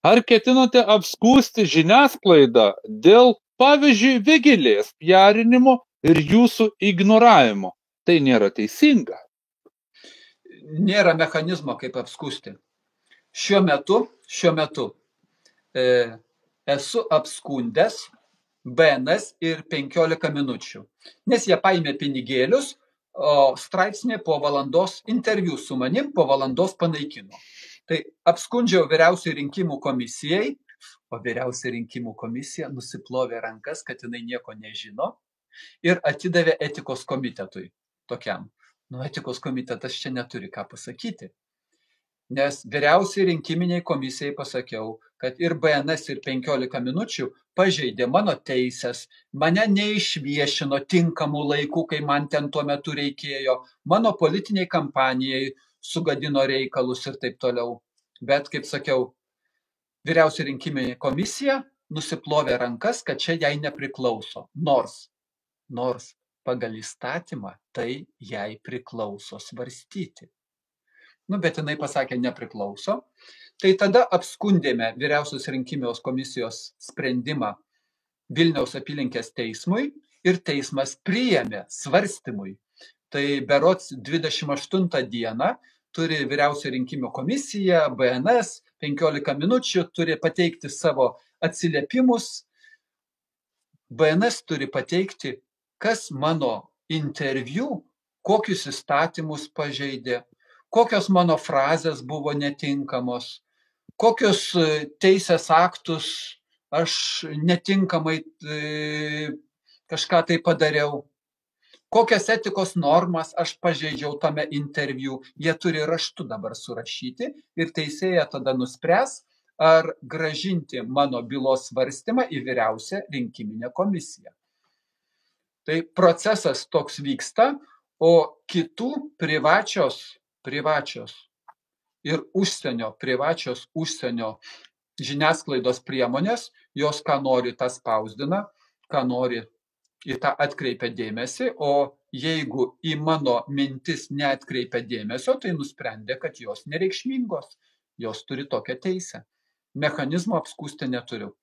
Ar ketinote apskųsti žiniasklaidą dėl, pavyzdžiui, Vėgėlės piarinimo ir jūsų ignoravimo? Tai nėra teisinga. Nėra mechanizmo, kaip apskūsti. Šiuo metu esu apskundęs BNS ir 15 minučių, nes jie paėmė pinigėlius, o straipsnį po valandos interviu su manim po valandos panaikino. Tai apskundžiau vyriausiai rinkimų komisijai, o vyriausiai rinkimų komisija nusiplovė rankas, kad jinai nieko nežino ir atidavė etikos komitetui tokiam. Etikos komitetas čia neturi ką pasakyti. Nes vyriausiai rinkiminiai komisijai pasakiau, kad ir BNS ir 15 minučių pažeidė mano teisės, mane neišviešino tinkamų laikų, kai man ten tuo metu reikėjo, mano politiniai kampanijai sugadino reikalus ir taip toliau. Bet, kaip sakiau, vyriausiai rinkiminė komisija nusiplovė rankas, kad čia jai nepriklauso. Nors pagal įstatymą tai jai priklauso svarstyti. Bet jinai pasakė nepriklauso. Tai tada apskundėme vyriausios rinkimijos komisijos sprendimą Vilniaus apylinkės teismui ir teismas priėmė svarstymui. Tai berods 28 dieną turi vyriausioji rinkimų komisija, BNS, 15 minučių turi pateikti savo atsiliepimus. BNS turi pateikti, kas mano interviu, kokius įstatymus pažeidė, kokios mano frazės buvo netinkamos, kokius teisės aktus aš netinkamai kažką tai padariau, kokias etikos normas aš pažeidžiau tame interviu. Jie turi raštu dabar surašyti ir teisėja tada nuspręs, ar grąžinti mano bylos svarstymą į vyriausią rinkiminę komisiją. Tai procesas toks vyksta, o kitų privačios ir privačios užsienio žiniasklaidos priemonės, jos ką nori, tą spausdina, ką nori, į tą atkreipia dėmesį, o jeigu į mano mintis neatkreipia dėmesio, tai nusprendė, kad jos nereikšmingos, jos turi tokią teisę. Mechanizmo apskųsti neturiu.